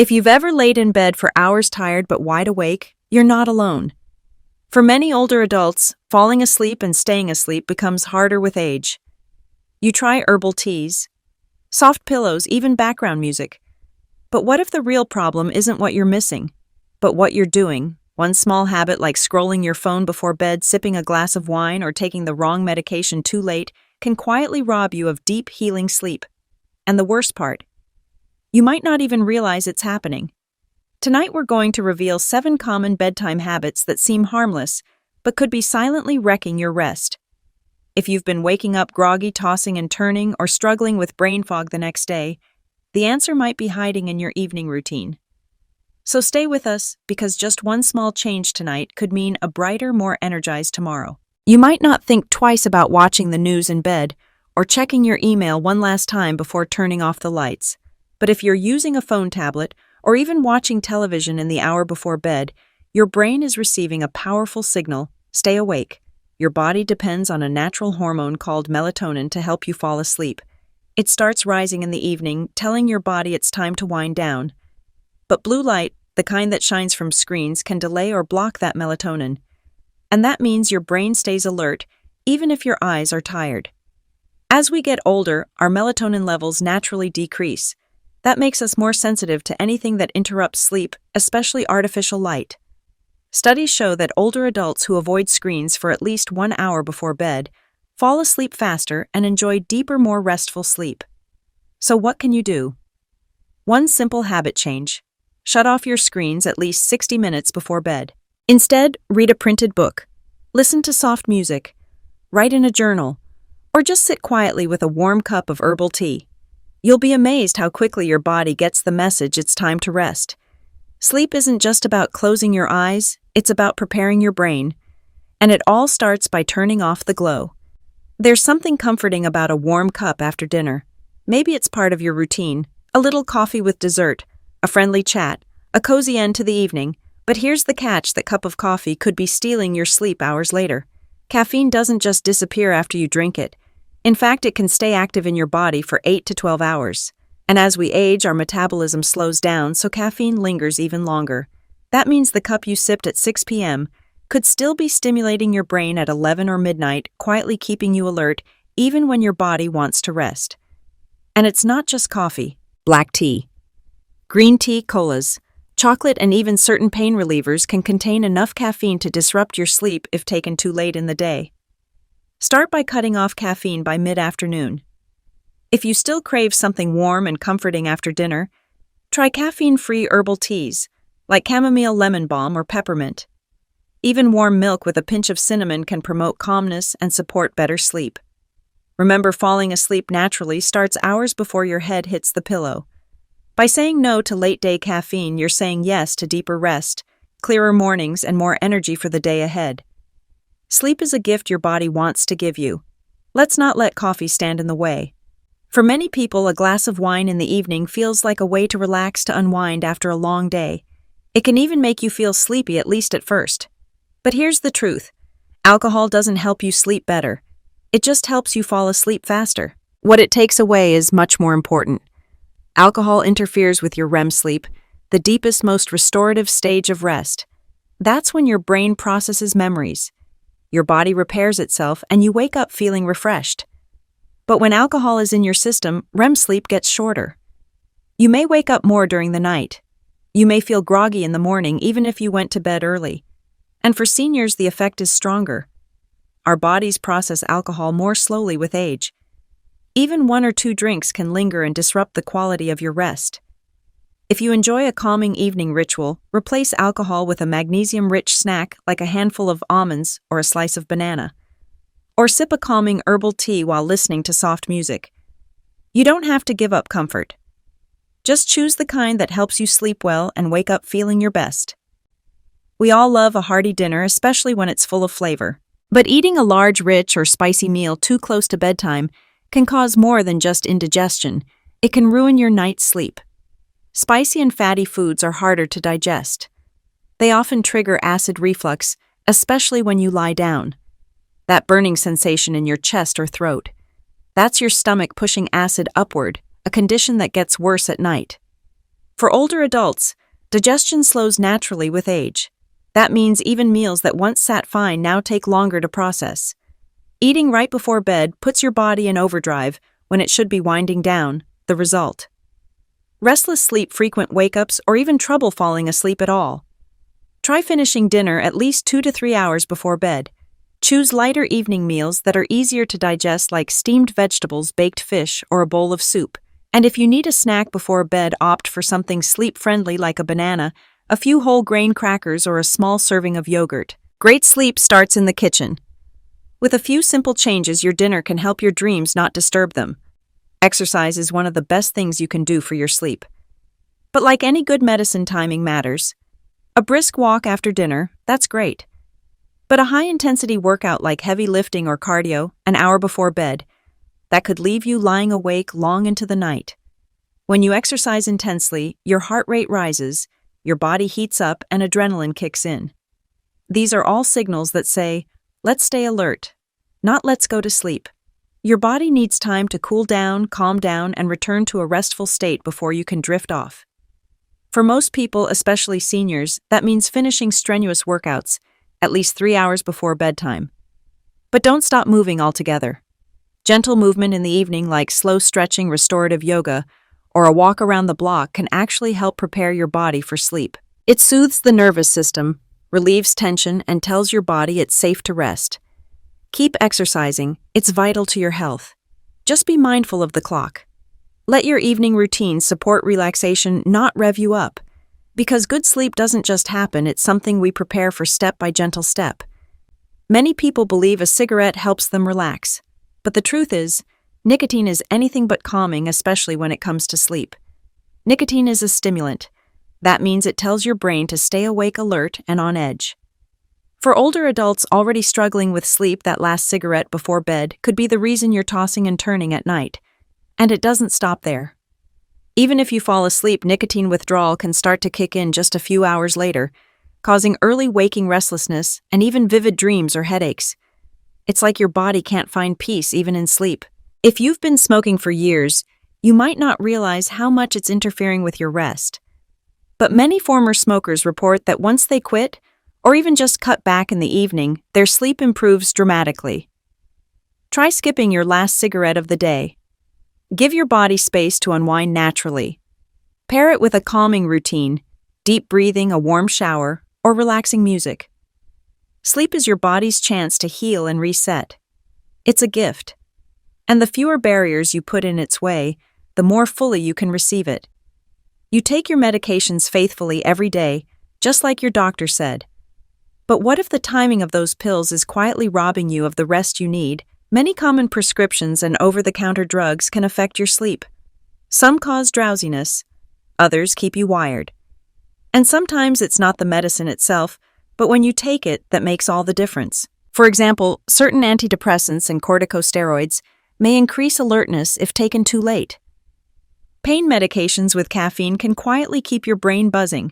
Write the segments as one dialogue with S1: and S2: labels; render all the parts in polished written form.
S1: If you've ever laid in bed for hours tired but wide awake, you're not alone. For many older adults, falling asleep and staying asleep becomes harder with age. You try herbal teas, soft pillows, even background music. But what if the real problem isn't what you're missing, but what you're doing? One small habit like scrolling your phone before bed, sipping a glass of wine, or taking the wrong medication too late can quietly rob you of deep, healing sleep. And the worst part, you might not even realize it's happening. Tonight we're going to reveal 7 common bedtime habits that seem harmless, but could be silently wrecking your rest. If you've been waking up groggy, tossing and turning, or struggling with brain fog the next day, the answer might be hiding in your evening routine. So stay with us, because just one small change tonight could mean a brighter, more energized tomorrow. You might not think twice about watching the news in bed or checking your email one last time before turning off the lights. But if you're using a phone, tablet, or even watching television in the hour before bed, your brain is receiving a powerful signal: stay awake. Your body depends on a natural hormone called melatonin to help you fall asleep. It starts rising in the evening, telling your body it's time to wind down. But blue light, the kind that shines from screens, can delay or block that melatonin. And that means your brain stays alert, even if your eyes are tired. As we get older, our melatonin levels naturally decrease. That makes us more sensitive to anything that interrupts sleep, especially artificial light. Studies show that older adults who avoid screens for at least 1 hour before bed fall asleep faster and enjoy deeper, more restful sleep. So what can you do? One simple habit change: shut off your screens at least 60 minutes before bed. Instead, read a printed book, listen to soft music, write in a journal, or just sit quietly with a warm cup of herbal tea. You'll be amazed how quickly your body gets the message it's time to rest. Sleep isn't just about closing your eyes, it's about preparing your brain. And it all starts by turning off the glow. There's something comforting about a warm cup after dinner. Maybe it's part of your routine: a little coffee with dessert, a friendly chat, a cozy end to the evening. But here's the catch: that cup of coffee could be stealing your sleep hours later. Caffeine doesn't just disappear after you drink it. In fact, it can stay active in your body for 8 to 12 hours. And as we age, our metabolism slows down, so caffeine lingers even longer. That means the cup you sipped at 6 p.m. could still be stimulating your brain at 11 or midnight, quietly keeping you alert even when your body wants to rest. And it's not just coffee, black tea, green tea, colas, chocolate, and even certain pain relievers can contain enough caffeine to disrupt your sleep if taken too late in the day. Start by cutting off caffeine by mid-afternoon. If you still crave something warm and comforting after dinner, try caffeine-free herbal teas, like chamomile, lemon balm, or peppermint. Even warm milk with a pinch of cinnamon can promote calmness and support better sleep. Remember, falling asleep naturally starts hours before your head hits the pillow. By saying no to late-day caffeine, you're saying yes to deeper rest, clearer mornings, and more energy for the day ahead. Sleep is a gift your body wants to give you. Let's not let coffee stand in the way. For many people, a glass of wine in the evening feels like a way to relax, to unwind after a long day. It can even make you feel sleepy, at least at first. But here's the truth: alcohol doesn't help you sleep better. It just helps you fall asleep faster. What it takes away is much more important. Alcohol interferes with your REM sleep, the deepest, most restorative stage of rest. That's when your brain processes memories. Your body repairs itself, and you wake up feeling refreshed. But when alcohol is in your system, REM sleep gets shorter. You may wake up more during the night. You may feel groggy in the morning, even if you went to bed early. And for seniors, the effect is stronger. Our bodies process alcohol more slowly with age. Even 1 or 2 drinks can linger and disrupt the quality of your rest. If you enjoy a calming evening ritual, replace alcohol with a magnesium-rich snack like a handful of almonds or a slice of banana. Or sip a calming herbal tea while listening to soft music. You don't have to give up comfort. Just choose the kind that helps you sleep well and wake up feeling your best. We all love a hearty dinner, especially when it's full of flavor. But eating a large, rich, or spicy meal too close to bedtime can cause more than just indigestion. It can ruin your night's sleep. Spicy and fatty foods are harder to digest. They often trigger acid reflux, especially when you lie down. That burning sensation in your chest or throat. That's your stomach pushing acid upward, a condition that gets worse at night. For older adults, digestion slows naturally with age. That means even meals that once sat fine now take longer to process. Eating right before bed puts your body in overdrive when it should be winding down, the result. Restless sleep, frequent wake-ups, or even trouble falling asleep at all. Try finishing dinner at least 2 to 3 hours before bed. Choose lighter evening meals that are easier to digest, like steamed vegetables, baked fish, or a bowl of soup. And if you need a snack before bed, opt for something sleep-friendly like a banana, a few whole grain crackers, or a small serving of yogurt. Great sleep starts in the kitchen. With a few simple changes, your dinner can help your dreams not disturb them. Exercise is one of the best things you can do for your sleep. But like any good medicine, timing matters. A brisk walk after dinner, that's great. But a high-intensity workout like heavy lifting or cardio, an hour before bed, that could leave you lying awake long into the night. When you exercise intensely, your heart rate rises, your body heats up, and adrenaline kicks in. These are all signals that say, let's stay alert, not let's go to sleep. Your body needs time to cool down, calm down, and return to a restful state before you can drift off. For most people, especially seniors, that means finishing strenuous workouts at least 3 hours before bedtime. But don't stop moving altogether. Gentle movement in the evening, like slow stretching, restorative yoga, or a walk around the block, can actually help prepare your body for sleep. It soothes the nervous system, relieves tension, and tells your body it's safe to rest. Keep exercising, it's vital to your health. Just be mindful of the clock. Let your evening routine support relaxation, not rev you up. Because good sleep doesn't just happen, it's something we prepare for step by gentle step. Many people believe a cigarette helps them relax. But the truth is, nicotine is anything but calming, especially when it comes to sleep. Nicotine is a stimulant. That means it tells your brain to stay awake, alert, and on edge. For older adults already struggling with sleep, that last cigarette before bed could be the reason you're tossing and turning at night. And it doesn't stop there. Even if you fall asleep, nicotine withdrawal can start to kick in just a few hours later, causing early waking restlessness and even vivid dreams or headaches. It's like your body can't find peace even in sleep. If you've been smoking for years, you might not realize how much it's interfering with your rest. But many former smokers report that once they quit, or even just cut back in the evening, their sleep improves dramatically. Try skipping your last cigarette of the day. Give your body space to unwind naturally. Pair it with a calming routine, deep breathing, a warm shower, or relaxing music. Sleep is your body's chance to heal and reset. It's a gift. And the fewer barriers you put in its way, the more fully you can receive it. You take your medications faithfully every day, just like your doctor said. But what if the timing of those pills is quietly robbing you of the rest you need? Many common prescriptions and over-the-counter drugs can affect your sleep. Some cause drowsiness, others keep you wired. And sometimes it's not the medicine itself, but when you take it, that makes all the difference. For example, certain antidepressants and corticosteroids may increase alertness if taken too late. Pain medications with caffeine can quietly keep your brain buzzing.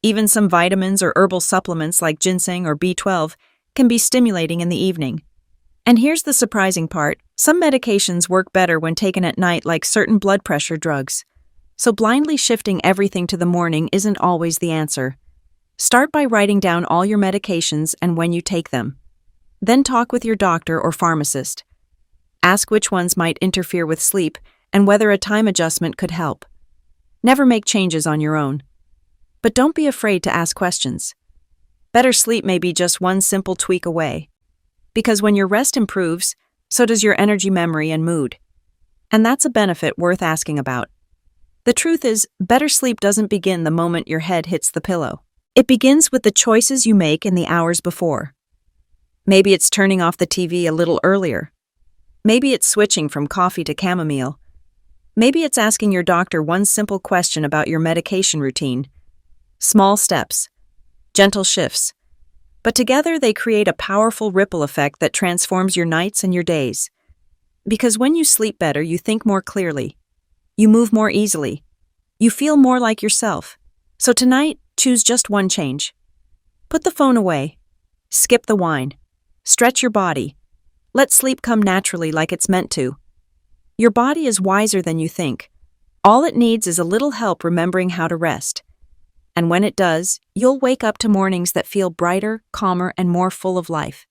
S1: Even some vitamins or herbal supplements like ginseng or B12 can be stimulating in the evening. And here's the surprising part. Some medications work better when taken at night, like certain blood pressure drugs. So blindly shifting everything to the morning isn't always the answer. Start by writing down all your medications and when you take them. Then talk with your doctor or pharmacist. Ask which ones might interfere with sleep and whether a time adjustment could help. Never make changes on your own. But don't be afraid to ask questions. Better sleep may be just one simple tweak away. Because when your rest improves, so does your energy, memory, and mood. And that's a benefit worth asking about. The truth is, better sleep doesn't begin the moment your head hits the pillow. It begins with the choices you make in the hours before. Maybe it's turning off the TV a little earlier. Maybe it's switching from coffee to chamomile. Maybe it's asking your doctor one simple question about your medication routine. Small steps, gentle shifts, but together they create a powerful ripple effect that transforms your nights and your days. Because when you sleep better, you think more clearly, you move more easily, you feel more like yourself. So tonight, choose just one change. Put the phone away, skip the wine, stretch your body, let sleep come naturally like it's meant to. Your body is wiser than you think. All it needs is a little help remembering how to rest. And when it does, you'll wake up to mornings that feel brighter, calmer, and more full of life.